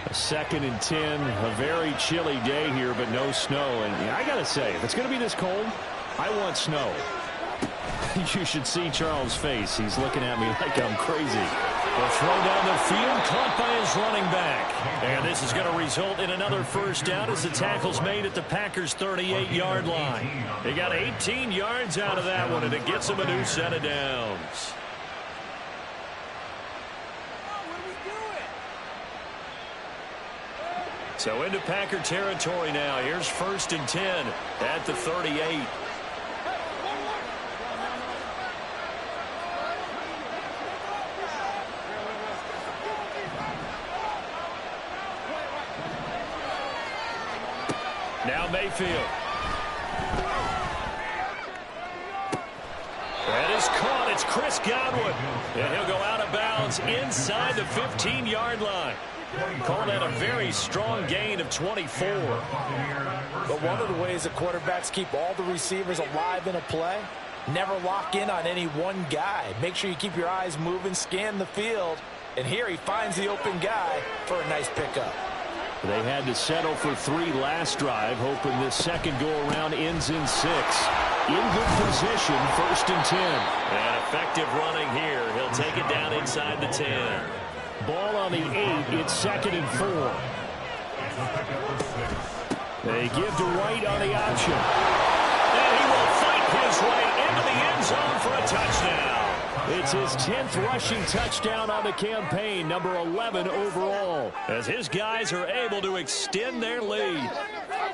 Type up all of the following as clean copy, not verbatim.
2nd and 10. A very chilly day here, but no snow. And I got to say, if it's going to be this cold, I want snow. You should see Charles' face. He's looking at me like I'm crazy. The throw down the field, caught by his running back. And this is going to result in another first down as the tackle's made at the Packers' 38-yard line. They got 18 yards out of that one, and it gets them a new set of downs. So into Packer territory now. Here's 1st and 10 at the 38. Now Mayfield. That is caught. It's Chris Godwin. And he'll go out of bounds inside the 15-yard line. Call that a very strong gain of 24. But one of the ways the quarterbacks keep all the receivers alive in a play, never lock in on any one guy. Make sure you keep your eyes moving, scan the field. And here he finds the open guy for a nice pickup. They had to settle for 3 last drive, hoping this second go-around ends in 6. In good position, 1st and 10. And effective running here. He'll take it down inside the 10. Ball on the 8. It's 2nd and 4. They give to White on the option. And he will fight his way into the end zone for a touchdown. It's his 10th rushing touchdown on the campaign, number 11 overall. As his guys are able to extend their lead.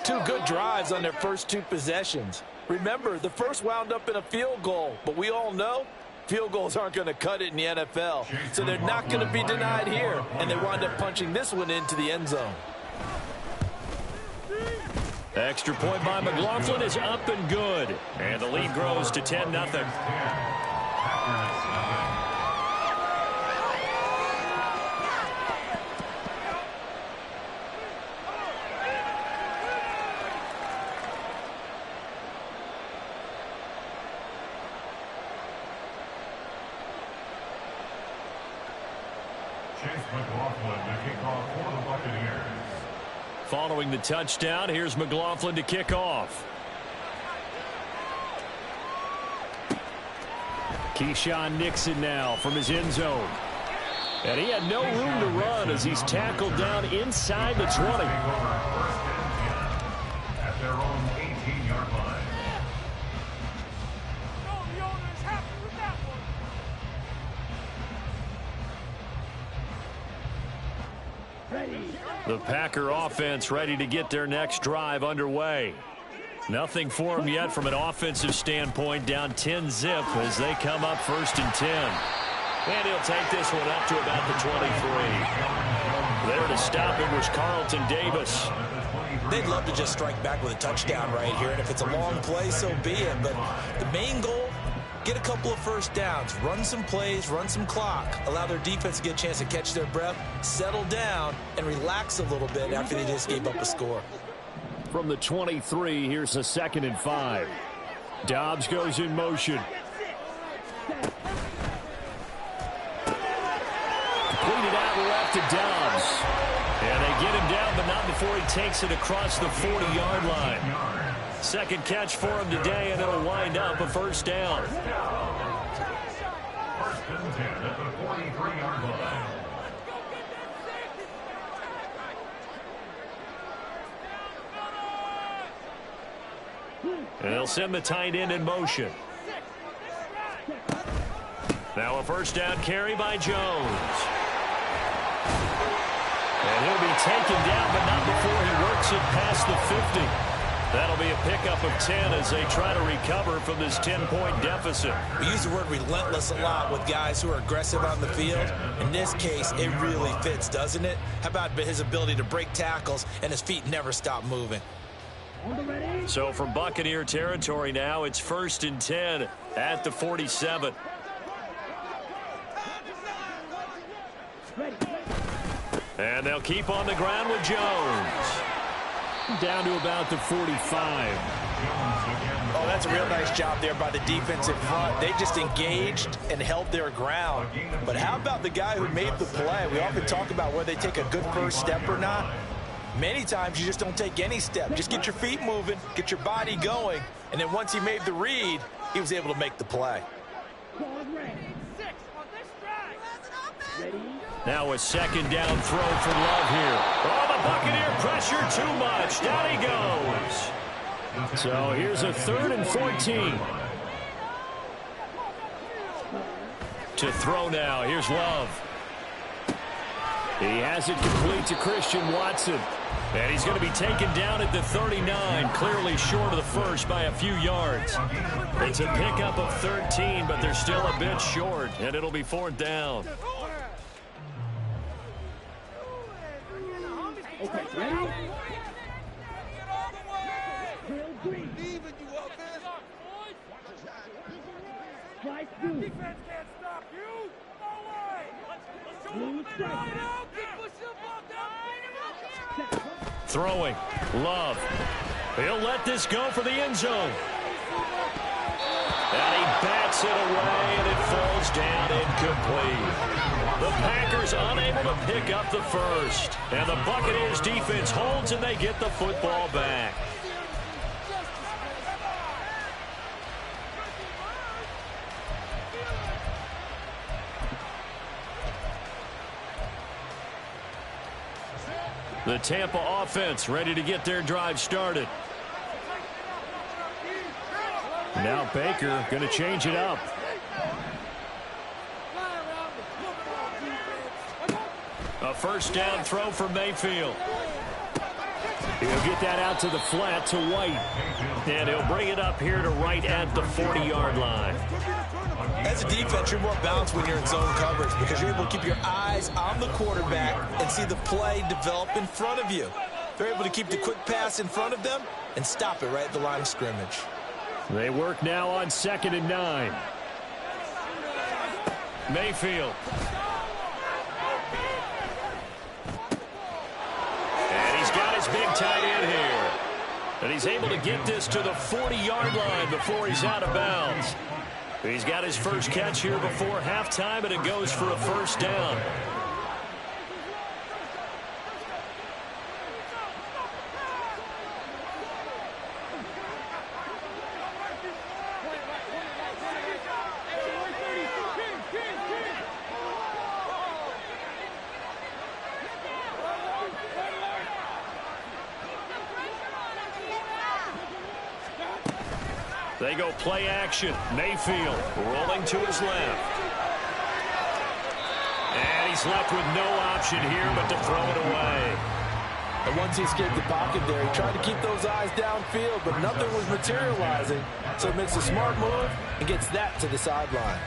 2 good drives on their first 2 possessions. Remember, the first wound up in a field goal, but we all know field goals aren't going to cut it in the NFL. So they're not going to be denied here, and they wind up punching this one into the end zone. Extra point by McLaughlin is up and good. And the lead grows to 10-0. Following the touchdown, here's McLaughlin to kick off. Keyshawn Nixon now from his end zone. And he had no room to run as he's tackled down inside the 20. At their own 18-yard line. The Packer offense ready to get their next drive underway. Nothing for them yet from an offensive standpoint, down 10-zip as they come up 1st and 10. And he'll take this one up to about the 23. There to stop him was Carlton Davis. They'd love to just strike back with a touchdown right here, and if it's a long play, so be it. But the main goal, get a couple of first downs, run some plays, run some clock, allow their defense to get a chance to catch their breath, settle down, and relax a little bit after they just gave up a score. From the 23, here's a 2nd and 5. Dobbs goes in motion. Completed out left to Dobbs. And they get him down, but not before he takes it across the 40-yard line. Second catch for him today, and it'll wind up a 1st down. 1st and 10 at the 43-yard line. And they'll send the tight end in motion. Now a 1st down carry by Jones. And he'll be taken down, but not before he works it past the 50. That'll be a pickup of 10 as they try to recover from this 10-point deficit. We use the word relentless a lot with guys who are aggressive on the field. In this case, it really fits, doesn't it? How about his ability to break tackles and his feet never stop moving? So from Buccaneer territory now, it's 1st and 10 at the 47. And they'll keep on the ground with Jones. Down to about the 45. Oh, that's a real nice job there by the defensive front. They just engaged and held their ground. But how about the guy who made the play? We often talk about whether they take a good first step or not. Many times you just don't take any step. Just get your feet moving, get your body going, and then once he made the read, he was able to make the play. Now a second down throw for Love here. Oh, the Buccaneer pressure too much. Down he goes. So here's a 3rd and 14. To throw now. Here's Love. He has it complete to Christian Watson. And he's going to be taken down at the 39, clearly short of the first by a few yards. It's a pickup of 13, but they're still a bit short, and it'll be 4th down. Okay, ready? Defense can't stop you. No way. Let's go. Throwing. Love. He'll let this go for the end zone. And he bats it away, and it falls down incomplete. The Packers unable to pick up the first. And the Buccaneers defense holds, and they get the football back. The Tampa offense ready to get their drive started. Now Baker going to change it up. A first down throw for Mayfield. He'll get that out to the flat to White. And he'll bring it up here to right at the 40-yard line. As a defense, you're more balanced when you're in zone coverage because you're able to keep your eyes on the quarterback and see the play develop in front of you. They're able to keep the quick pass in front of them and stop it right at the line of scrimmage. They work now on 2nd and 9. Mayfield. And he's got his big tight end here. And he's able to get this to the 40-yard line before he's out of bounds. He's got his first catch here before halftime, and it goes for a first down. They go play action. Mayfield rolling to his left. And he's left with no option here but to throw it away. And once he escaped the pocket there, he tried to keep those eyes downfield, but nothing was materializing. So he makes a smart move and gets that to the sideline.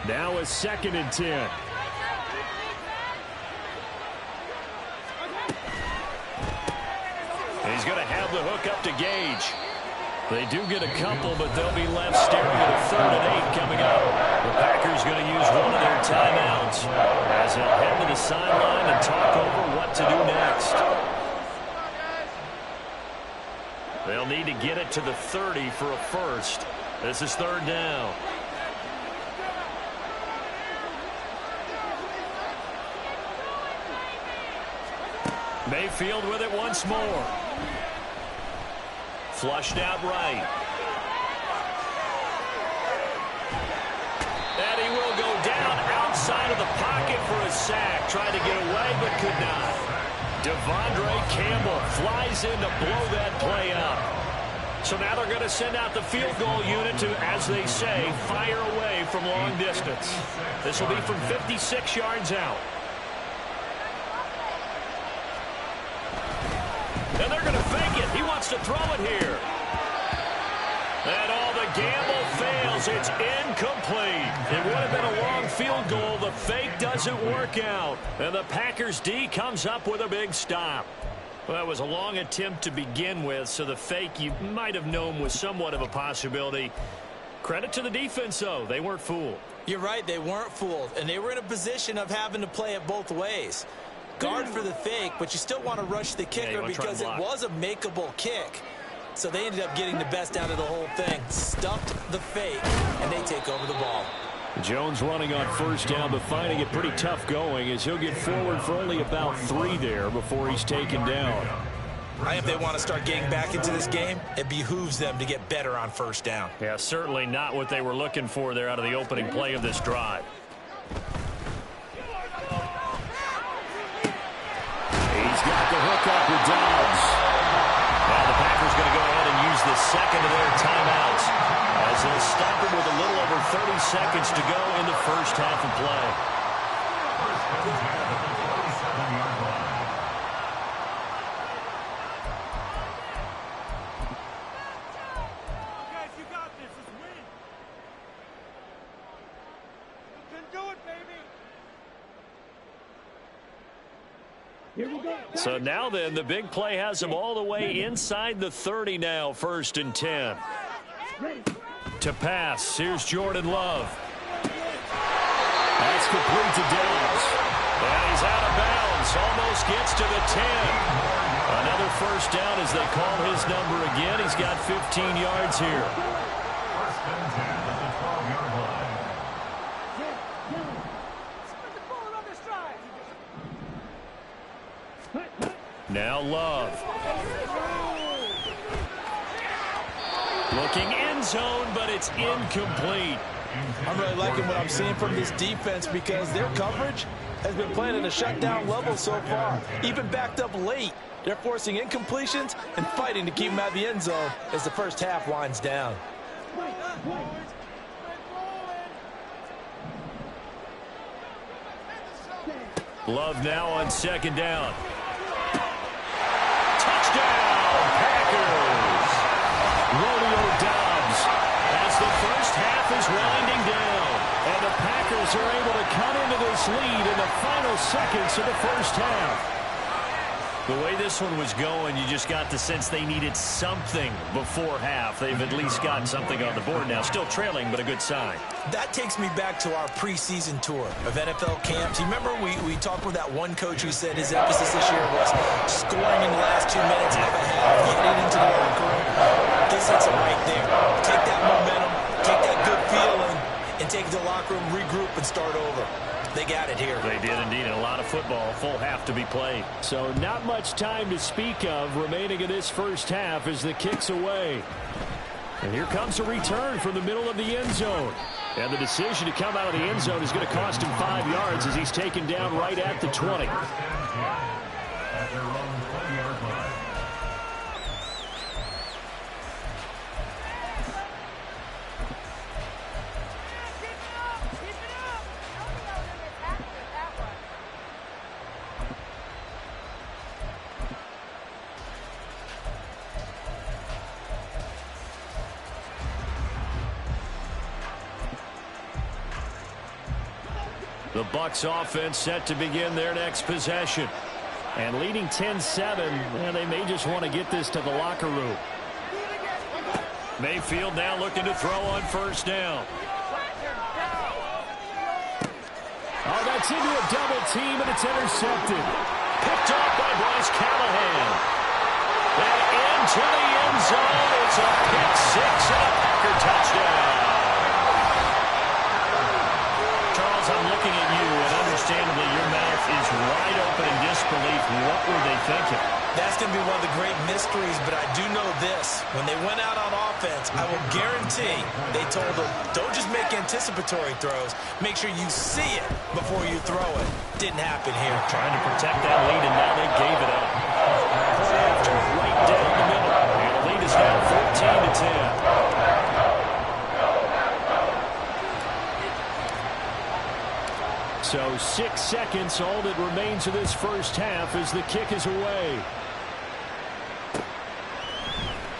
Now a 2nd and 10. He's going to have the hook up to Gage. They do get a couple, but they'll be left staring at a 3rd and 8 coming up. The Packers going to use one of their timeouts as they'll head to the sideline and talk over what to do next. They'll need to get it to the 30 for a first. This is 3rd down. Mayfield with it once more. Flushed out right. And he will go down outside of the pocket for a sack. Tried to get away but could not. Devondre Campbell flies in to blow that play up. So now they're going to send out the field goal unit to, as they say, fire away from long distance. This will be from 56 yards out. And they're going to fake it. He wants to throw it here. And all the gamble fails. It's incomplete. It would have been a long field goal. The fake doesn't work out. And the Packers D comes up with a big stop. Well, it was a long attempt to begin with, so the fake you might have known was somewhat of a possibility. Credit to the defense, though. They weren't fooled. You're right. They weren't fooled. And they were in a position of having to play it both ways. guard for the fake, but you still want to rush the kicker because it was a makeable kick. So they ended up getting the best out of the whole thing. Stuffed the fake, and they take over the ball. Jones running on first down, but finding it pretty tough going as he'll get forward for only about 3 there before he's taken down. I think if they want to start getting back into this game, it behooves them to get better on first down. Yeah, certainly not what they were looking for there out of the opening play of this drive. He's got the hook up with Dobbs. Now the Packers going to go ahead and use the second of their timeouts as they'll stop it with a little over 30 seconds to go in the first half of play. Guys, you got this. Let's win. You can do it, baby. So now then, the big play has them all the way inside the 30 now, 1st and 10. To pass, here's Jordan Love. That's complete to Dobbs. And he's out of bounds, almost gets to the 10. Another first down as they call his number again. He's got 15 yards here. First and 10 at the 12-yard line. Put the ball on the stride. Now Love. Looking end zone, but it's incomplete. I'm really liking what I'm seeing from this defense because their coverage has been playing at a shutdown level so far. Even backed up late, they're forcing incompletions and fighting to keep them out of the end zone as the first half winds down. Love now on second down. Touchdown, Packers! Romeo Dobbs as the first half is winding down. And the Packers are able to come into this lead in the final seconds of the first half. The way this one was going, you just got the sense they needed something before half. They've at least gotten something on the board now. Still trailing, but a good sign. That takes me back to our preseason tour of NFL camps. You remember we talked with that one coach who said his emphasis this year was scoring in the last 2 minutes of a half, getting into the locker room. This hits it right there. Take that momentum, take that good feeling, and take it to the locker room, regroup, and start over. They got it here. They did indeed, and a lot of football, full half to be played. So not much time to speak of remaining in this first half as the kick's away. And here comes a return from the middle of the end zone. And the decision to come out of the end zone is going to cost him 5 yards as he's taken down right at the 20. At their own 20-yard line. The Bucs offense set to begin their next possession. And leading 10-7, well, they may just want to get this to the locker room. Mayfield now looking to throw on first down. Oh, that's into a double team, and it's intercepted. Picked off by Bryce Callahan. And into the end zone. It's a pick six and a Packer touchdown. Charles, I'm looking at you, and understandably your mouth is wide open in disbelief. What were they thinking? That's going to be one of the great mysteries, but I do know this. When they went out on offense, I will guarantee they told them, don't just make anticipatory throws. Make sure you see it before you throw it. Didn't happen here. Trying to protect that lead, and now they gave it up. After right down the middle. And the lead is now 14-10. So 6 seconds, all that remains of this first half as the kick is away.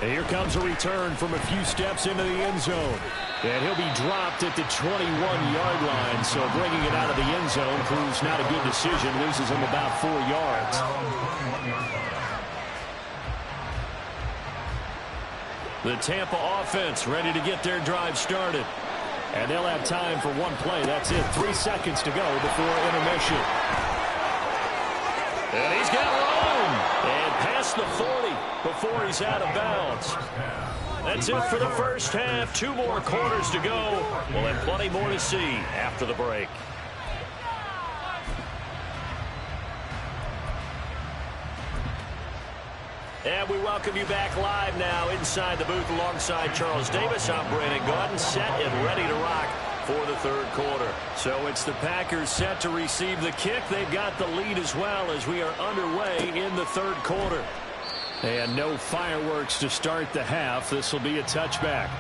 And here comes a return from a few steps into the end zone. And he'll be dropped at the 21-yard line. So bringing it out of the end zone proves not a good decision. Loses him about 4 yards. The Tampa offense ready to get their drive started. And they'll have time for one play. That's it. 3 seconds to go before intermission. And he's got room. And past the 40 before he's out of bounds. That's it for the first half. 2 more quarters to go. We'll have plenty more to see after the break. And we welcome you back live now inside the booth alongside Charles Davis. I'm Brandon Gaudin, set and ready to rock for the third quarter. So it's the Packers set to receive the kick. They've got the lead as well as we are underway in the third quarter. And no fireworks to start the half. This will be a touchback.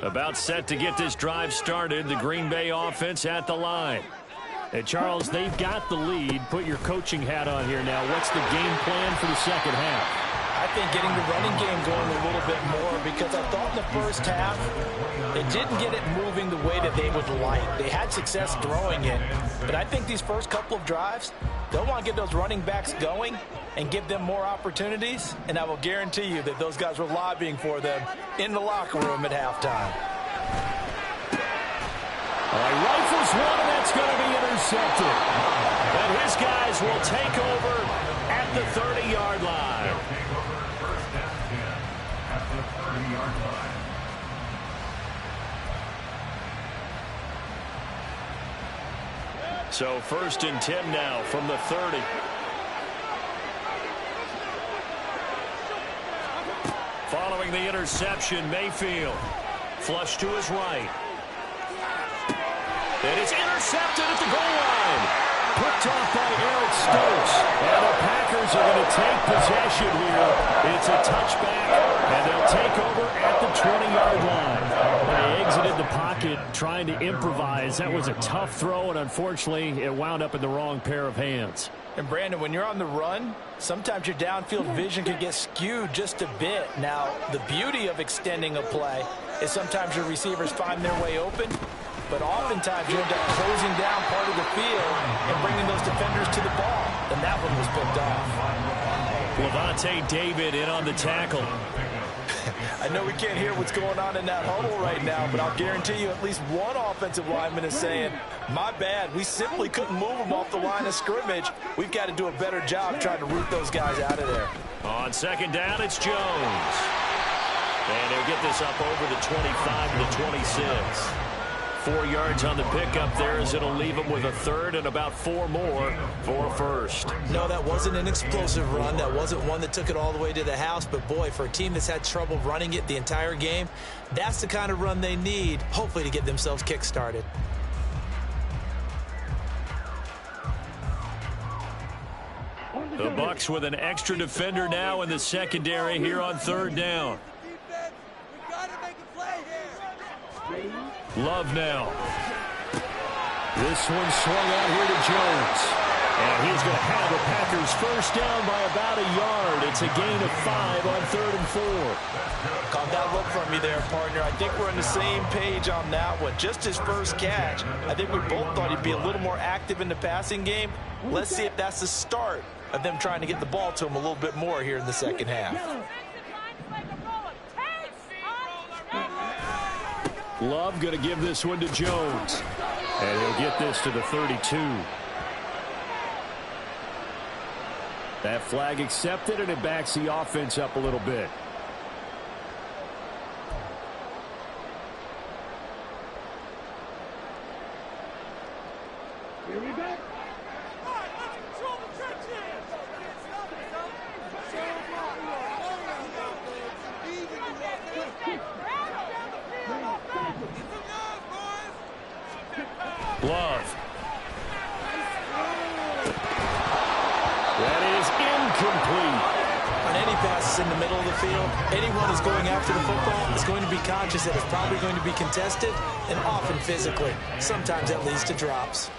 About set to get this drive started. The Green Bay offense at the line. And Charles, they've got the lead. Put your coaching hat on here now. What's the game plan for the second half? I think getting the running game going a little bit more, because I thought in the first half they didn't get it moving the way that they would like. They had success throwing it, but I think these first couple of drives, they'll want to get those running backs going and give them more opportunities, and I will guarantee you that those guys were lobbying for them in the locker room at halftime. Rifles one, and that's going to be intercepted. And his guys will take over at the 30-yard line. At the 30-yard line. So 1st and 10 now from the 30. Following the interception, Mayfield. Flush to his right. And it's intercepted at the goal line. Picked off by Eric Stokes. And the Packers are going to take possession here. It's a touchback, and they'll take over at the 20-yard line. They exited the pocket trying to improvise. That was a tough throw, and unfortunately, it wound up in the wrong pair of hands. And Brandon, when you're on the run, sometimes your downfield vision can get skewed just a bit. Now, the beauty of extending a play is sometimes your receivers find their way open, but oftentimes you end up closing down part of the field and bringing those defenders to the ball. And that one was picked off. Levante David in on the tackle. I know we can't hear what's going on in that huddle right now, but I'll guarantee you at least one offensive lineman is saying, my bad, we simply couldn't move them off the line of scrimmage. We've got to do a better job trying to root those guys out of there. On second down, it's Jones. And he'll get this up over the 25 to the 26. 4 yards on the pickup there, as it'll leave him with a third and about 4 more for a first. No, that wasn't an explosive run. That wasn't one that took it all the way to the house. But, boy, for a team that's had trouble running it the entire game, that's the kind of run they need, hopefully, to get themselves kick-started. The Bucs with an extra defender now in the secondary here on third down. Love now. This one swung out here to Jones. And he's going to have the Packers first down by about a yard. It's a gain of 5 on 3rd and 4. Caught that look from me there, partner. I think we're on the same page on that one. Just his first catch. I think we both thought he'd be a little more active in the passing game. Let's see if that's the start of them trying to get the ball to him a little bit more here in the second half. Love going to give this one to Jones. And he'll get this to the 32. That flag accepted, and it backs the offense up a little bit. Here we go. Love. That is incomplete. On any passes in the middle of the field, anyone who's going after the football is going to be conscious that it's probably going to be contested and often physically. Sometimes that leads to drops.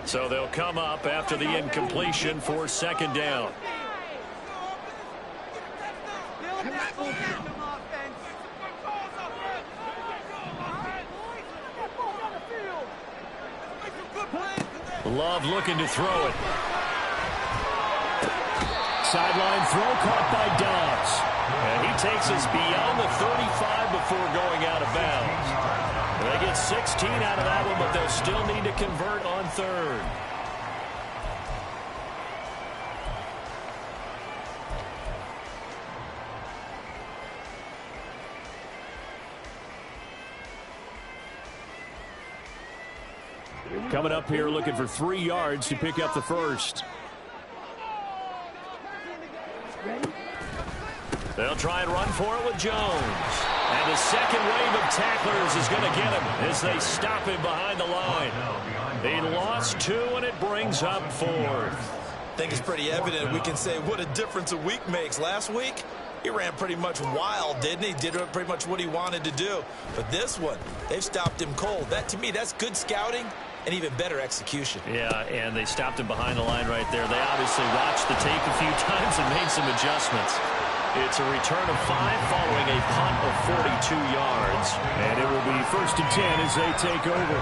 So they'll come up after the incompletion for second down. Love looking to throw it. Sideline throw caught by Dobbs. And he takes us beyond the 35 before going out of bounds. They get 16 out of that one, but they'll still need to convert on third. Coming up here looking for 3 yards to pick up the first. They'll try and run for it with Jones. And the second wave of tacklers is going to get him as they stop him behind the line. He lost 2, and it brings up 4th. I think it's pretty evident. We can say what a difference a week makes. Last week, he ran pretty much wild, didn't he? Did pretty much what he wanted to do. But this one, they've stopped him cold. That, to me, that's good scouting and even better execution. Yeah, and they stopped him behind the line right there. They obviously watched the tape a few times and made some adjustments. It's a return of 5 following a punt of 42 yards. And it will be 1st and 10 as they take over.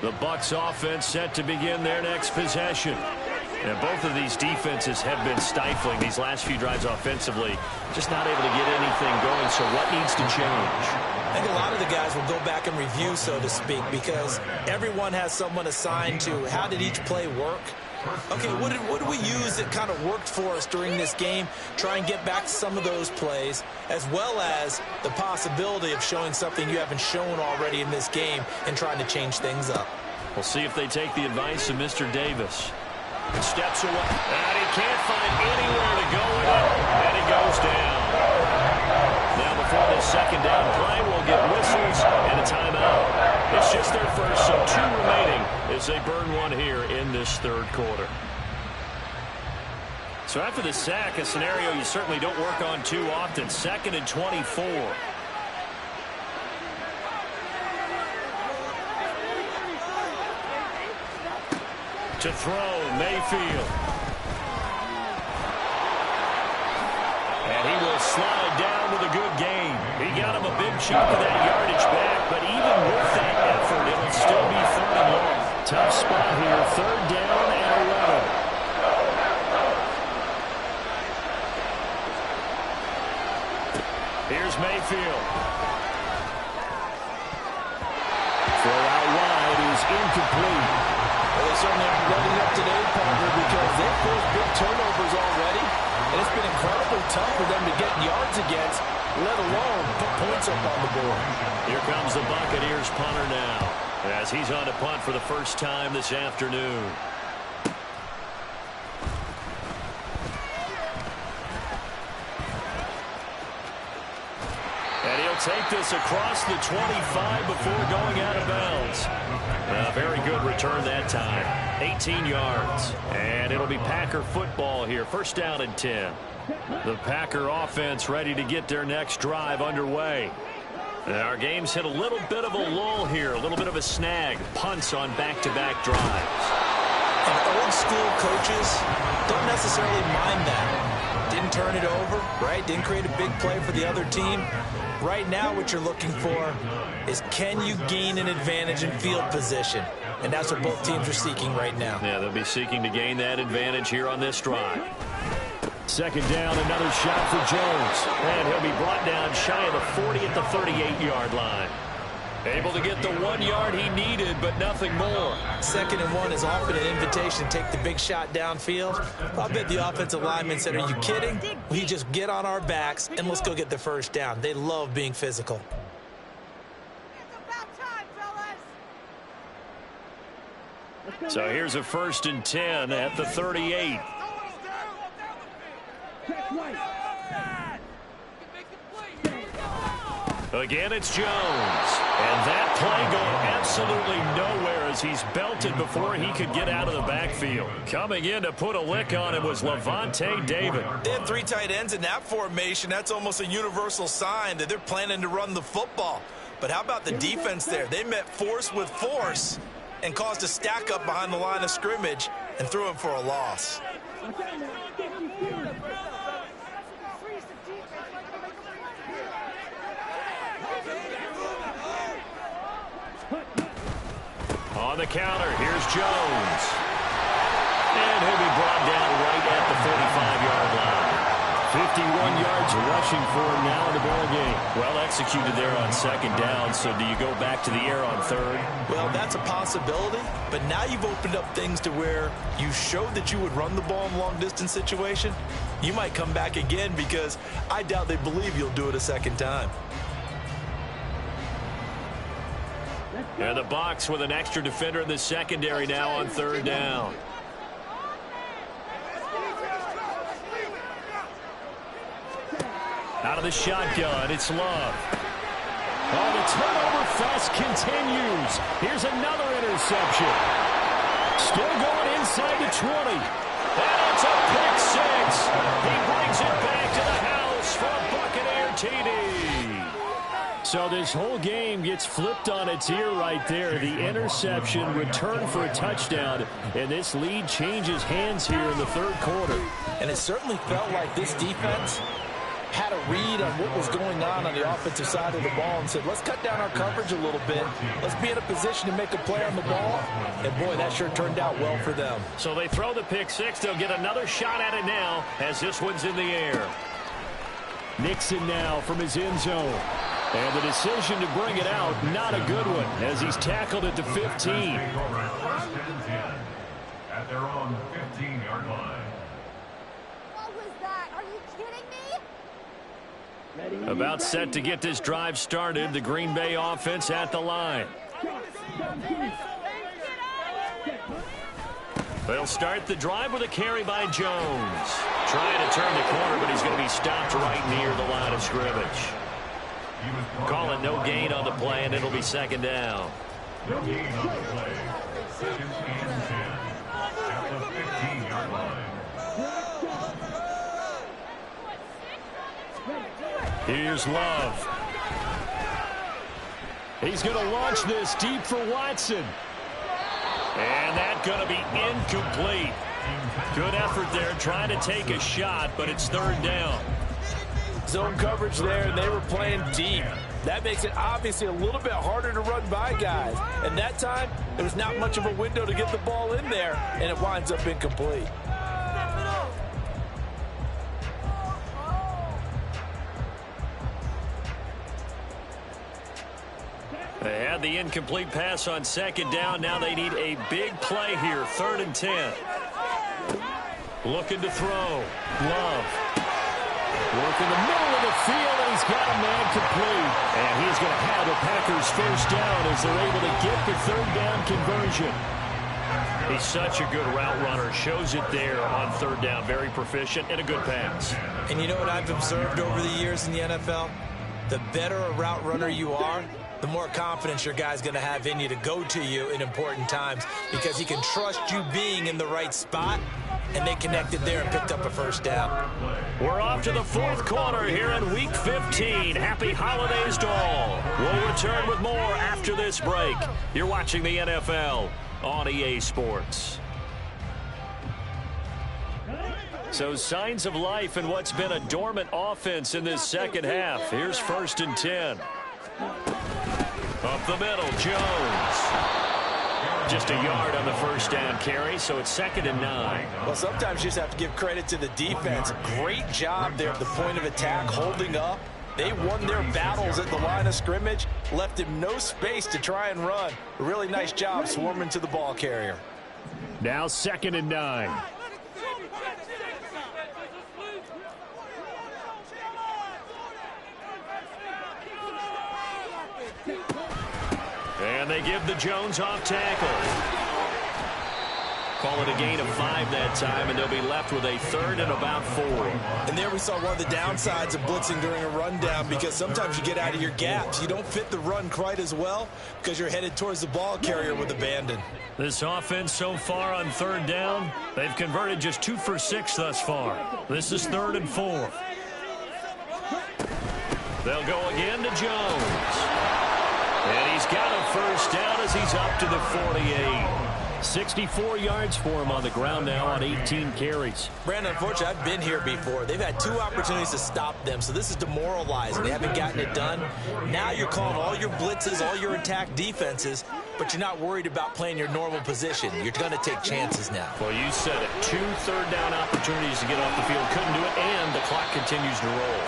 The Bucs offense set to begin their next possession. And both of these defenses have been stifling these last few drives offensively. Just not able to get anything going. So what needs to change? I think a lot of the guys will go back and review, so to speak, because everyone has someone assigned to how did each play work. Okay, what did we use that kind of worked for us during this game? Try and get back to some of those plays, as well as the possibility of showing something you haven't shown already in this game and trying to change things up. We'll see if they take the advice of Mr. Davis. Steps away, and he can't find anywhere to go with it, and he goes down. Now before this second down play, we'll get whistles and a timeout. It's just their first, so 2 remaining as they burn one here in this third quarter. So after the sack, a scenario you certainly don't work on too often. 2nd and 24. To throw, Mayfield. And he will slide down with a good gain. He got him a big chunk of that yardage back, but even with that effort, it'll still be 3rd and long. Tough spot here, 3rd down and 11. Here's Mayfield. Throw out wide is incomplete. Well, they certainly aren't running up today, Parker, because they've caused big turnovers already, and it's been incredibly tough for them to get yards against, let alone put points up on the board. Here comes the Buccaneers punter now, as he's on to punt for the first time this afternoon. And he'll take this across the 25 before going out of bounds. Very good return that time. 18 yards. And it'll be Packer football here. 1st down and 10. The Packer offense ready to get their next drive underway. And our game's hit a little bit of a lull here. A little bit of a snag. Punts on back-to-back drives. And old school coaches don't necessarily mind that. Didn't turn it over, right? Didn't create a big play for the other team. Right now what you're looking for is can you gain an advantage in field position? And that's what both teams are seeking right now. Yeah, they'll be seeking to gain that advantage here on this drive. 2nd down, another shot for Jones. And he'll be brought down shy of the 40 at the 38-yard line. Able to get the 1 yard he needed, but nothing more. 2nd and 1 is often an invitation to take the big shot downfield. I bet the offensive lineman said, are you kidding? We just get on our backs and let's go get the 1st down. They love being physical. So here's a 1st and 10 at the 38. Again, it's Jones. And that play going absolutely nowhere as he's belted before he could get out of the backfield. Coming in to put a lick on him was Levante David. They had 3 tight ends in that formation. That's almost a universal sign that they're planning to run the football. But how about the defense there? They met force with force and caused a stack up behind the line of scrimmage and threw him for a loss. On the counter, here's Jones. And he'll be brought down right at the 45-yard line. 51 yards rushing for him now in the ball game. Well executed there on second down, so do you go back to the air on third? Well, that's a possibility, but now you've opened up things to where you showed that you would run the ball in long-distance situation. You might come back again because I doubt they believe you'll do it a second time. And the box with an extra defender in the secondary now on third down. Out of the shotgun, it's Love. Oh, the turnover fest continues. Here's another interception. Still going inside the 20. And it's a pick six. He brings it back to the house for a Buccaneer TD. So this whole game gets flipped on its ear right there. The interception, return for a touchdown, and this lead changes hands here in the third quarter. And it certainly felt like this defense had a read on what was going on the offensive side of the ball and said, let's cut down our coverage a little bit. Let's be in a position to make a play on the ball. And, boy, that sure turned out well for them. So they throw the pick six. They'll get another shot at it now as this one's in the air. Nixon now from his end zone. And the decision to bring it out, not a good one, as he's tackled at the 15. First and 10 at their own 15-yard line. What was that? Are you kidding me? About set to get this drive started. The Green Bay offense at the line. They'll start the drive with a carry by Jones. Trying to turn the corner, but he's going to be stopped right near the line of scrimmage. Call it no gain on the play, and it'll be second down. No gain on the play. Second and 10 at the 15-yard line. Here's Love. He's going to launch this deep for Watson. And that's going to be incomplete. Good effort there trying to take a shot, but it's third down. Zone coverage there, and they were playing deep. That makes it obviously a little bit harder to run by guys. And that time, there was not much of a window to get the ball in there, and it winds up incomplete. They had the incomplete pass on second down. Now they need a big play here, third and 10. Looking to throw. Love. Work in the middle of the field, and he's got a man complete. And he's going to have the Packers first down as they're able to get the third down conversion. He's such a good route runner. Shows it there on third down. Very proficient and a good pass. And you know what I've observed over the years in the NFL? The better a route runner you are, the more confidence your guy's going to have in you to go to you in important times because he can trust you being in the right spot, and they connected there and picked up a first down. We're off to the fourth quarter here in Week 15. Happy holidays to all. We'll return with more after this break. You're watching the NFL on EA Sports. So signs of life in what's been a dormant offense in this second half. Here's first and 10. Up the middle, Jones. Just a yard on the first down carry, so it's second and 9. Well, sometimes you just have to give credit to the defense. Great job there at the point of attack, holding up. They won their battles at the line of scrimmage, left him no space to try and run. A really nice job swarming to the ball carrier. Now second and 9. And they give the Jones off tackle. Call it a gain of 5 that time, and they'll be left with a 3rd and about 4. And there we saw one of the downsides of blitzing during a rundown, because sometimes you get out of your gaps. You don't fit the run quite as well because you're headed towards the ball carrier with abandon. This offense so far on 3rd down, they've converted just 2 for 6 thus far. This is 3rd and 4. They'll go again to Jones. And he's got a first down as he's up to the 48. 64 yards for him on the ground now on 18 carries. Brandon, unfortunately, I've been here before. They've had 2 opportunities to stop them, so this is demoralizing. They haven't gotten it done. Now you're calling all your blitzes, all your attack defenses, but you're not worried about playing your normal position. You're going to take chances now. Well, you said it. 2 third-down opportunities to get off the field. Couldn't do it, and the clock continues to roll.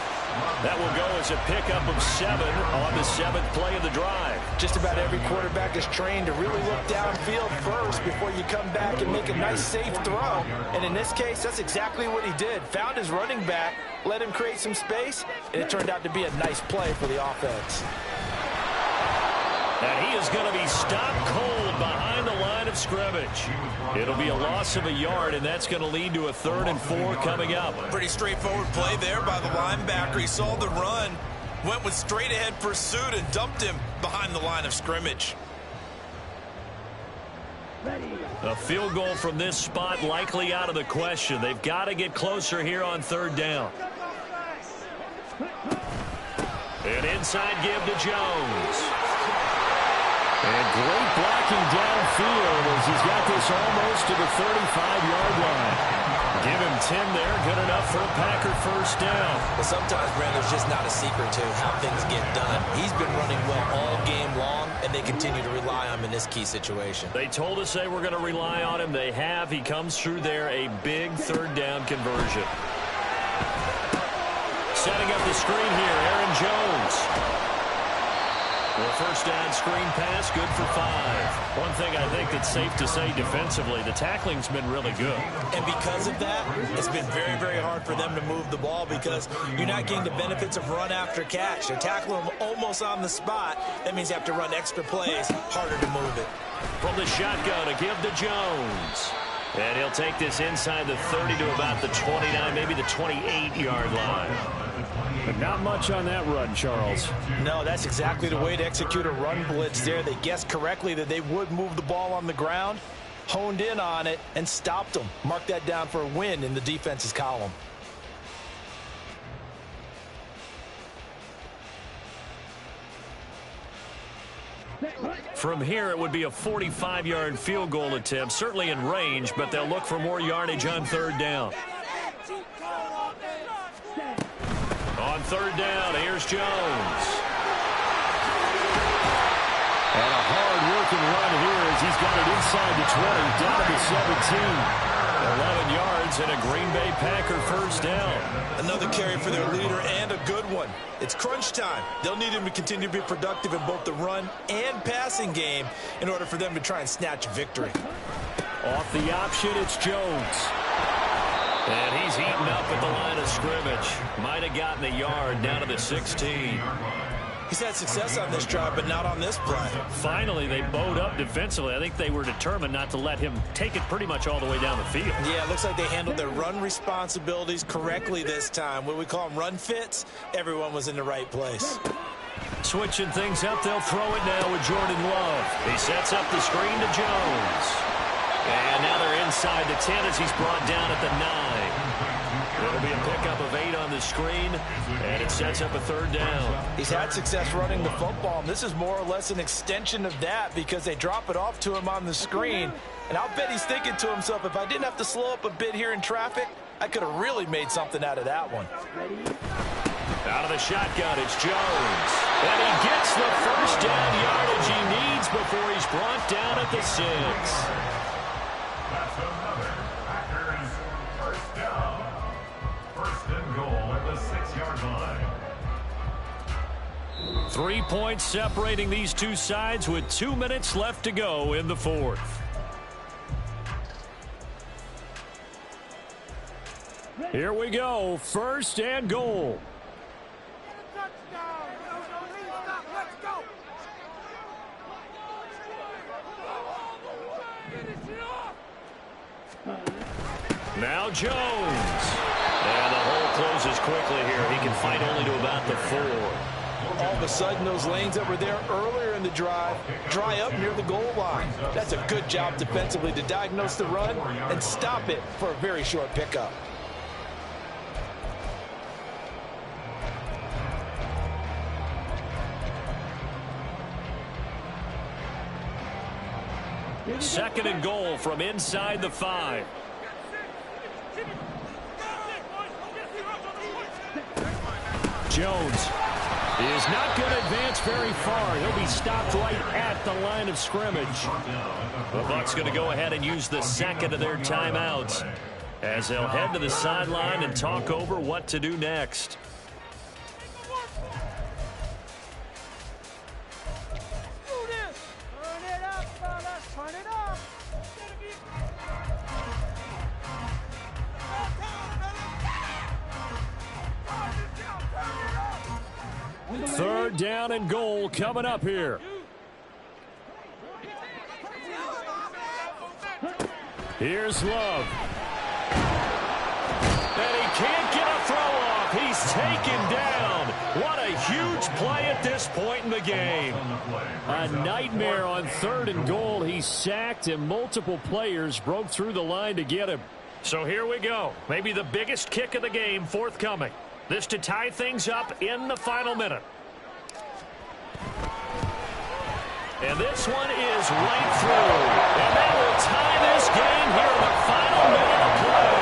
That will go as a pickup of 7 on the 7th play of the drive. Just about every quarterback is trained to really look downfield first before you come back and make a nice, safe throw. And in this case, that's exactly what he did. Found his running back, let him create some space, and it turned out to be a nice play for the offense. And he is going to be stopped cold behind the line of scrimmage. It'll be a loss of a yard, and that's going to lead to a 3rd and 4 coming up. Pretty straightforward play there by the linebacker. He saw the run, went with straight-ahead pursuit, and dumped him behind the line of scrimmage. A field goal from this spot likely out of the question. They've got to get closer here on 3rd down. An inside give to Jones. And great blocking downfield as he's got this almost to the 35-yard line. Give him 10 there. Good enough for a Packer first down. But sometimes, Brandon, there's just not a secret to how things get done. He's been running well all game long, and they continue to rely on him in this key situation. They told us they were going to rely on him. They have. He comes through there, a big 3rd down conversion. Setting up the screen here, Aaron Jones. Well, first down screen pass, good for 5. One thing I think that's safe to say defensively, the tackling's been really good. And because of that, it's been very, very hard for them to move the ball because you're not getting the benefits of run after catch. They're tackling them almost on the spot. That means you have to run extra plays, harder to move it. From the shotgun, a give to Jones. And he'll take this inside the 30 to about the 29, maybe the 28-yard line. But not much on that run, Charles. No, that's exactly the way to execute a run blitz there. They guessed correctly that they would move the ball on the ground, honed in on it, and stopped them. Mark that down for a win in the defense's column. From here, it would be a 45-yard field goal attempt, certainly in range, but they'll look for more yardage on 3rd down. On 3rd down, here's Jones. And a hard-working run here as he's got it inside the 20, down to the 17. 11 yards and a Green Bay Packer first down. Another carry for their leader and a good one. It's crunch time. They'll need him to continue to be productive in both the run and passing game in order for them to try and snatch victory. Off the option, it's Jones. And he's heating up at the line of scrimmage. Might have gotten a yard down to the 16. He's had success on this drive, but not on this play. Finally, they bowed up defensively. I think they were determined not to let him take it pretty much all the way down the field. Yeah, it looks like they handled their run responsibilities correctly this time. What we call them run fits, everyone was in the right place. Switching things up, they'll throw it now with Jordan Love. He sets up the screen to Jones. And now they're inside the 10 as he's brought down at the 9. It'll be a pickup of 8 on the screen, and it sets up a 3rd down. He's had success running the football, and this is more or less an extension of that because they drop it off to him on the screen. And I'll bet he's thinking to himself, if I didn't have to slow up a bit here in traffic, I could have really made something out of that one. Out of the shotgun, it's Jones. And he gets the first down yardage he needs before he's brought down at the 6. That's another Packers first down. First and goal at the 6-yard line. 3 points separating these two sides with 2 minutes left to go in the 4th. Here we go. 1st and goal. Now Jones. And the hole closes quickly here. He can fight only to about the 4. All of a sudden, those lanes that were there earlier in the drive dry up near the goal line. That's a good job defensively to diagnose the run and stop it for a very short pickup. Second and goal from inside the 5. Jones is not going to advance very far. He'll be stopped right at the line of scrimmage. The Bucs going to go ahead and use the second of their timeouts as they'll head to the sideline and talk over what to do next. Third down and goal coming up here. Here's Love. And he can't get a throw off. He's taken down. What a huge play at this point in the game. A nightmare on third and goal. He's sacked and multiple players broke through the line to get him. So here we go. Maybe the biggest kick of the game forthcoming. This to tie things up in the final minute. And this one is right through. And that will tie this game here in the final minute of play.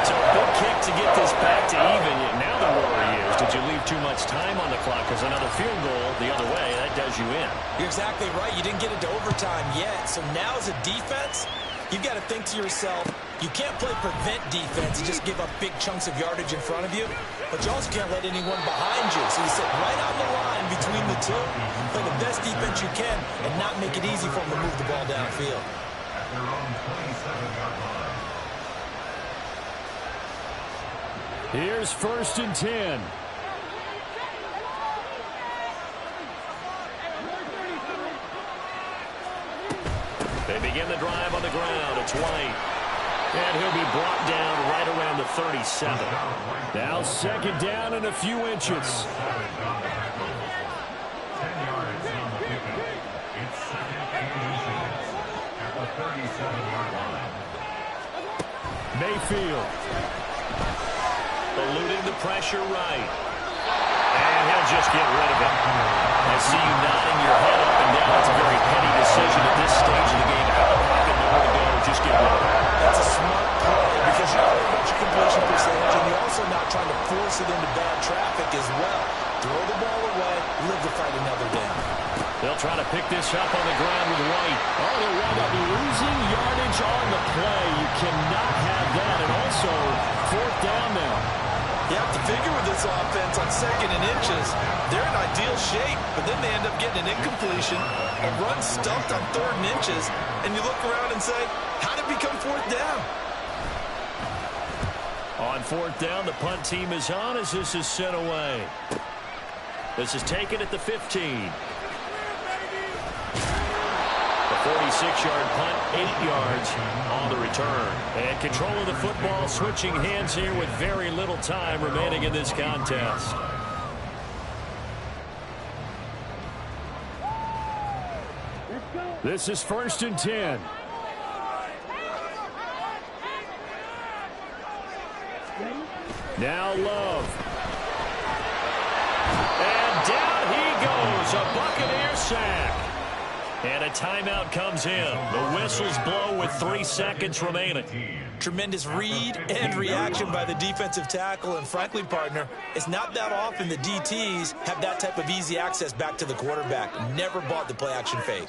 So a big kick to get this back to even. Now the worry is, did you leave too much time on the clock? Because another field goal the other way, that does you in. You're exactly right. You didn't get it to overtime yet. So now as a defense, you've got to think to yourself, you can't play prevent defense and just give up big chunks of yardage in front of you, but you also can't let anyone behind you. So you sit right on the line between the two, play the best defense you can, and not make it easy for them to move the ball downfield. Here's first and 10. They begin the drive on the ground. It's White. And he'll be brought down right around the 37. Now second down and a few inches. Mayfield. Eluding the pressure right. And he'll just get rid of it. I see you nodding your head up and down. It's a very petty decision at this stage of the game. Out of pocket, nowhere to go. Just get rid of it. That's a smart play because you're not about your completion percentage, and you're also not trying to force it into bad traffic as well. Throw the ball away, live to fight another down. They'll try to pick this up on the ground with White. Oh, they'll wind up losing yardage on the play. You cannot have that. And also, fourth down now. You have to figure with this offense on second and inches, they're in ideal shape, but then they end up getting an incompletion, a run stuffed on third and inches, and you look around and say, how did it become fourth down? On fourth down, the punt team is on as this is sent away. This is taken at the 15. The 46-yard punt, 8 yards on the return. And control of the football, switching hands here with very little time remaining in this contest. This is first and 10. Now Love. And down he goes, a Buccaneer sack. And a timeout comes in. The whistles blow with 3 seconds remaining. Tremendous read and reaction by the defensive tackle, and frankly, partner, it's not that often the DTs have that type of easy access back to the quarterback. Never bought the play-action fake.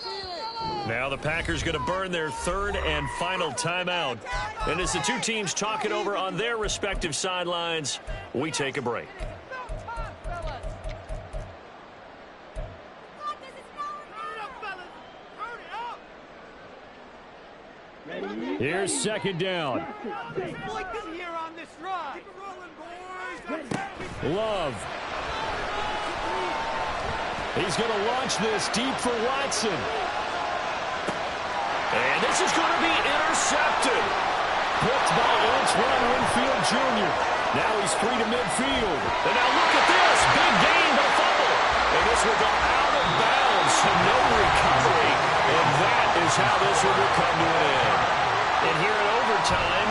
Now the Packers going to burn their third and final timeout. And as the two teams talk it over on their respective sidelines, we take a break. Here's second down. Love. He's going to launch this deep for Watson. And this is going to be intercepted. picked by Antoine Winfield Jr. Now he's free to midfield. And now look at this. Big gain, but a fumble. And this will go out of bounds, so no recovery. And that is how this one will come to an end. And here in overtime,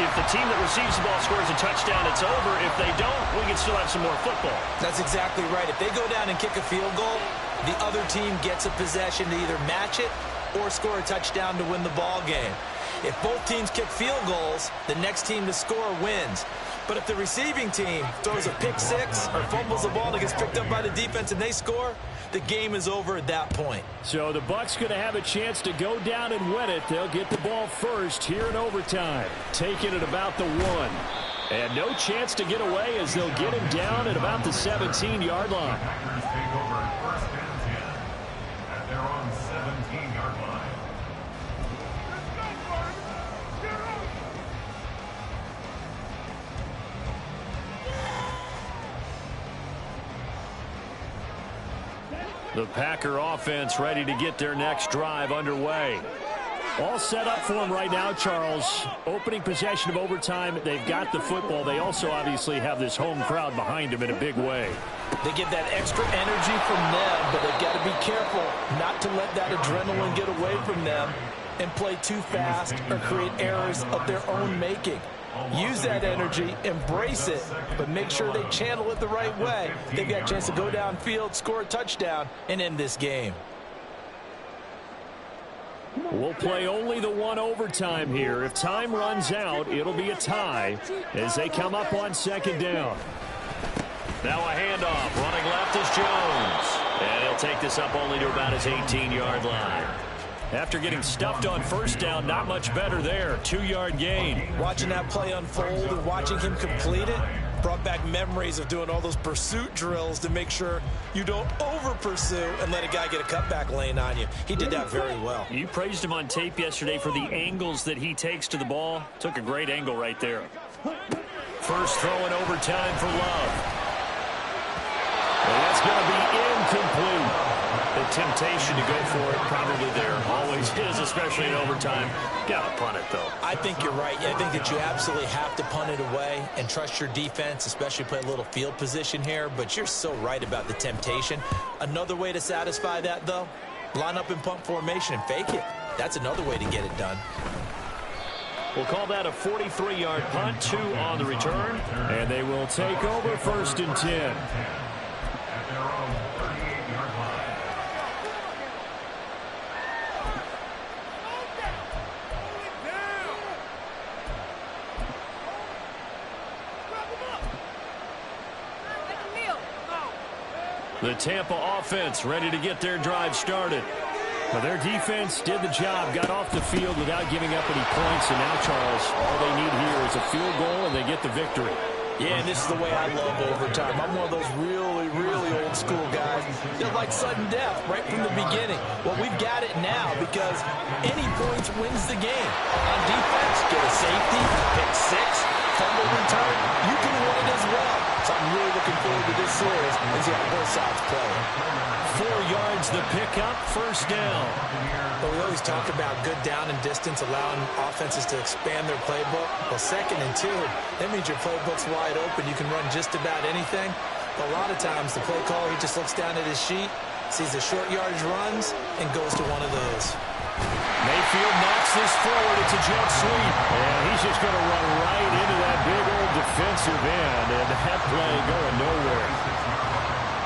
if the team that receives the ball scores a touchdown, it's over. If they don't, we can still have some more football. That's exactly right. If they go down and kick a field goal, the other team gets a possession to either match it or score a touchdown to win the ball game. If both teams kick field goals, the next team to score wins. But if the receiving team throws a pick six or fumbles the ball that gets picked up by the defense and they score, the game is over at that point. So the Bucs going to have a chance to go down and win it. They'll get the ball first here in overtime. Taking it about the 1. And no chance to get away as they'll get him down at about the 17-yard line. Packers take over 1st and 10 at their own 17-yard line. The Packer offense ready to get their next drive underway. All set up for him right now, Charles. Opening possession of overtime. They've got the football. They also obviously have this home crowd behind them in a big way. They get that extra energy from them, but they've got to be careful not to let that adrenaline get away from them and play too fast or create errors of their own making. Use that energy, embrace it, but make sure they channel it the right way. They've got a chance to go downfield, score a touchdown, and end this game. We'll play only the 1 overtime here. If time runs out, it'll be a tie as they come up on 2nd down. Now a handoff. Running left is Jones. And he'll take this up only to about his 18-yard line. After getting stuffed on 1st down, not much better there. 2-yard gain. Watching that play unfold and watching him complete it brought back memories of doing all those pursuit drills to make sure you don't over-pursue and let a guy get a cutback lane on you. He did that very well. You praised him on tape yesterday for the angles that he takes to the ball. Took a great angle right there. First throw in overtime for Love. And that's going to be incomplete. The temptation to go for it probably there. Always is, especially in overtime. Got to punt it, though. I think you're right. I think that you absolutely have to punt it away and trust your defense, especially play a little field position here. But you're so right about the temptation. Another way to satisfy that, though, line up in punt formation and fake it. That's another way to get it done. We'll call that a 43-yard punt, 2 on the return. And they will take over 1st and 10. At their own 38-yard line. The Tampa offense ready to get their drive started. Well, their defense did the job, got off the field without giving up any points. And now, Charles, all they need here is a field goal, and they get the victory. Yeah, and this is the way I love overtime. I'm one of those really, really old school guys that like sudden death right from the beginning. Well, we've got it now because any points wins the game. On defense, get a safety, pick six, fumble return, you can win it as well. So I'm really looking forward to this series and see how both sides play. 4 yards the pickup, 1st down. But we always talk about good down and distance, allowing offenses to expand their playbook. Well, 2nd and 2, that means your playbook's wide open. You can run just about anything. But a lot of times, the play caller, he just looks down at his sheet, sees the short yardage runs, and goes to one of those. Mayfield knocks this forward. It's a jet sweep. And he's just going to run right into that big old defensive end. And that play going nowhere.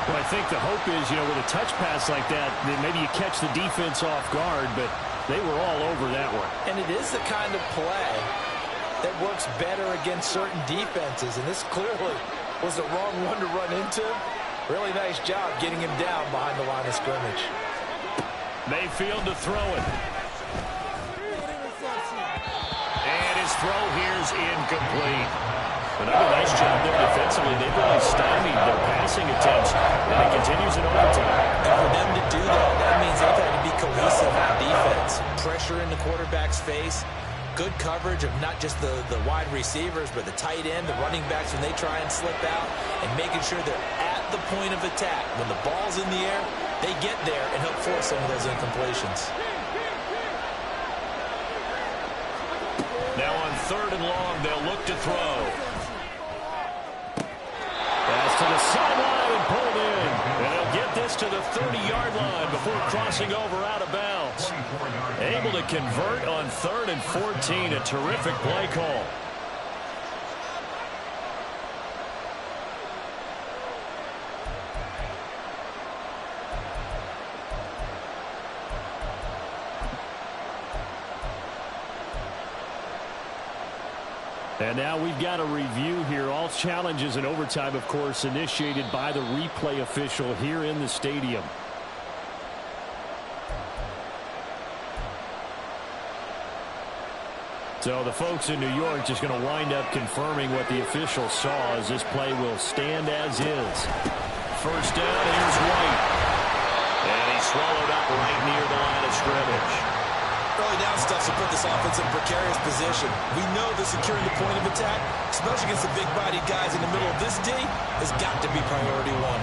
Well, I think the hope is, with a touch pass like that, then maybe you catch the defense off guard, but they were all over that one. And it is the kind of play that works better against certain defenses, and this clearly was the wrong one to run into. Really nice job getting him down behind the line of scrimmage. Mayfield to throw it. And his throw here is incomplete. Another nice job there defensively. They've really stymied their passing attempts, and it continues in overtime. And for them to do that, that means they've had to be cohesive on defense. Pressure in the quarterback's face. Good coverage of not just the wide receivers, but the tight end, the running backs when they try and slip out, and making sure they're at the point of attack. When the ball's in the air, they get there and help force some of those incompletions. Now on 3rd and long. They'll look to throw. Pass to the sideline and pulled in. And he'll get this to the 30-yard line before crossing over out of bounds. Able to convert on 3rd and 14. A terrific play call. And now we've got a review here. All challenges in overtime, of course, initiated by the replay official here in the stadium. So the folks in New York just going to wind up confirming what the official saw, as this play will stand as is. 1st down, here's White. And he's swallowed up right near the line of scrimmage. Early down stuff to put this offense in a precarious position. We know that securing the point of attack, especially against the big-bodied guys in the middle of this D, has got to be priority one.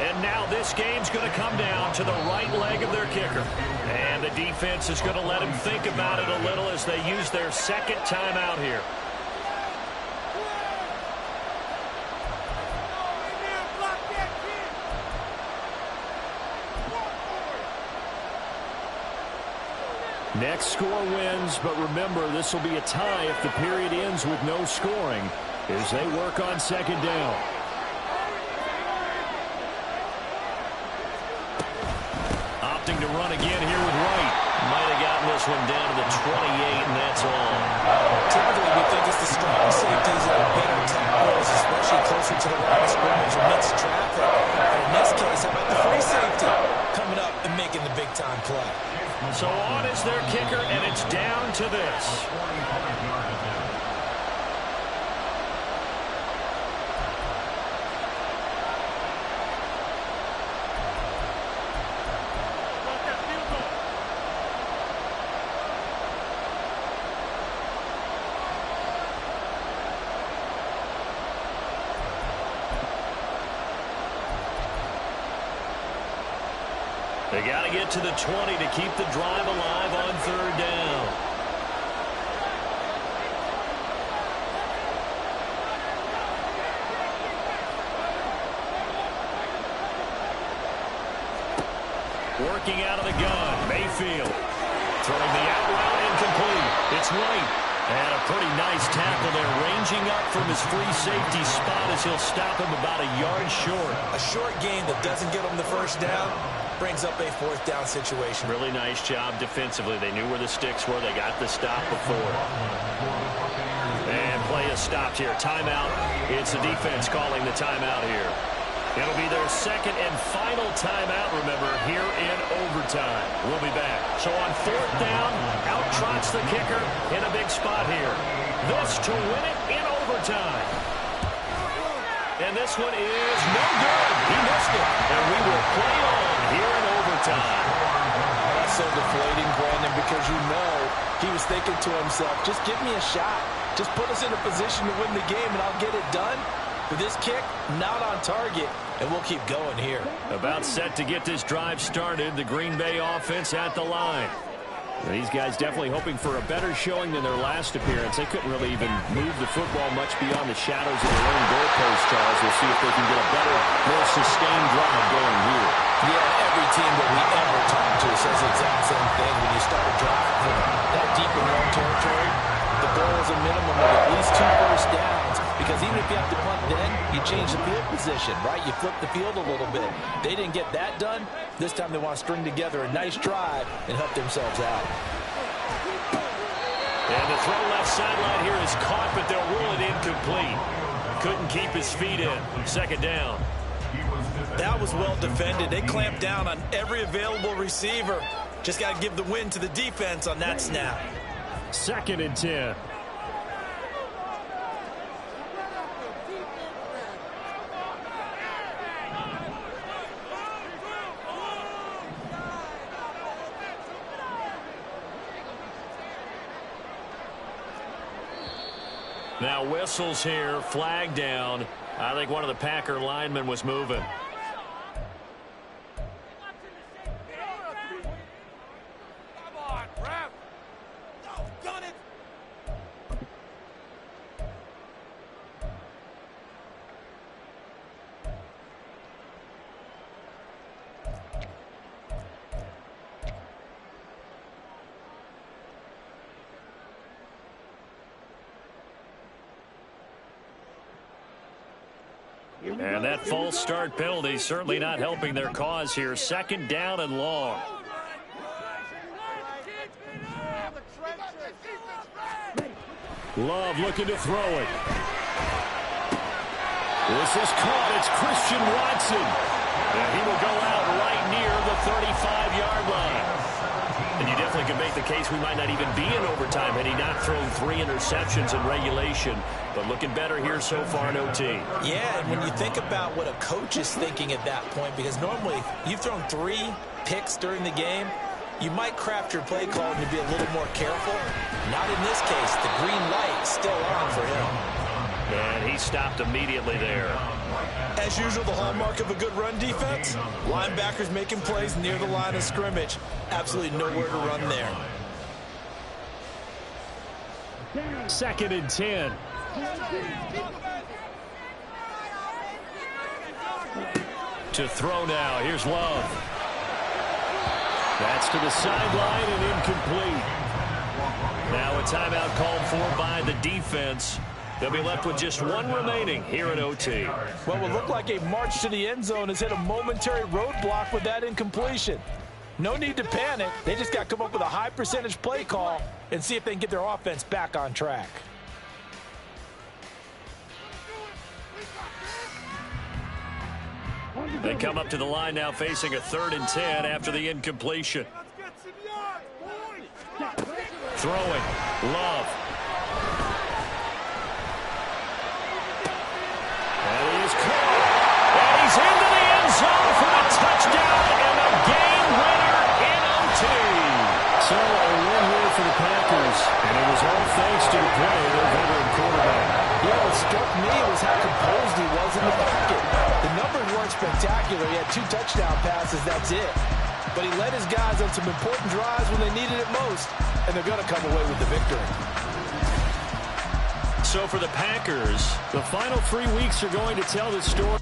And now this game's going to come down to the right leg of their kicker. And the defense is going to let him think about it a little as they use their 2nd timeout here. Next score wins, but remember, this will be a tie if the period ends with no scoring as they work on 2nd down. Opting to run again here with White. Might have gotten this one down to the 28, and that's all. Typically, we think it's the strong safeties that are better tackles, especially closer to the line of scrimmage amidst traffic. But in this case, how about the free safety coming up and making the big-time play? So on is their kicker, and it's down to this. They got to get to the 20 to keep the drive alive on 3rd down. Working out of the gun, Mayfield. Throwing the out route incomplete. It's White. And a pretty nice tackle there, ranging up from his free safety spot as he'll stop him about a yard short. A short gain that doesn't get him the 1st down brings up a 4th down situation. Really nice job defensively. They knew where the sticks were. They got the stop before. And play is stopped here. Timeout. It's the defense calling the timeout here. It'll be their 2nd and final timeout, remember, here in overtime. We'll be back. So on 4th down, out trots the kicker in a big spot here. This to win it in overtime. And this one is no good. He missed it. And we will play on here in overtime. That's so deflating, Brandon, because you know he was thinking to himself, just give me a shot. Just put us in a position to win the game, and I'll get it done. With this kick, not on target, and we'll keep going here. About set to get this drive started. The Green Bay offense at the line. These guys definitely hoping for a better showing than their last appearance. They couldn't really even move the football much beyond the shadows of their own goalpost, Charles. We'll see if they can get a better, more sustained drive going here. Yeah, every team that we ever talk to says the exact same thing. When you start a drive from that deep in your own territory, the goal is a minimum of at least 2 first downs. Because even if you have to punt then, you change the field position, right? You flip the field a little bit. They didn't get that done. This time they want to string together a nice drive and help themselves out. And the throw left sideline here is caught, but they'll rule it incomplete. Couldn't keep his feet in. 2nd down. That was well defended. They clamped down on every available receiver. Just got to give the win to the defense on that snap. 2nd and 10. Now whistles here, flag down. I think one of the Packer linemen was moving. Come on, ref. No, done it. And that false start penalty certainly not helping their cause here. 2nd down and long. Love looking to throw it. This is caught. It's Christian Watson. And he will go out right near the 35-yard line. And you definitely can make the case we might not even be in overtime had he not thrown 3 interceptions in regulation. But looking better here so far in OT. Yeah, and when you think about what a coach is thinking at that point, because normally you've thrown 3 picks during the game, you might craft your play call and be a little more careful. Not in this case. The green light is still on for him. And he stopped immediately there. As usual, the hallmark of a good run defense, linebackers making plays near the line of scrimmage. Absolutely nowhere to run there. 2nd and 10. To throw now. Here's Love. That's to the sideline and incomplete. Now a timeout called for by the defense. They'll be left with just 1 remaining here at OT. What will look like a march to the end zone has hit a momentary roadblock with that incompletion. No need to panic. They just got to come up with a high percentage play call and see if they can get their offense back on track. They come up to the line now facing a 3rd and 10 after the incompletion. Throwing. Love. And he is caught. And he's into the end zone for a touchdown and a game winner in OT. So a win here for the Packers, and it was all thanks to the play of their veteran quarterback. Yeah, what struck me was how composed he was in the pocket. The numbers weren't spectacular. He had 2 touchdown passes, that's it. But he led his guys on some important drives when they needed it most, and they're going to come away with the victory. So for the Packers, The final 3 weeks are going to tell the story.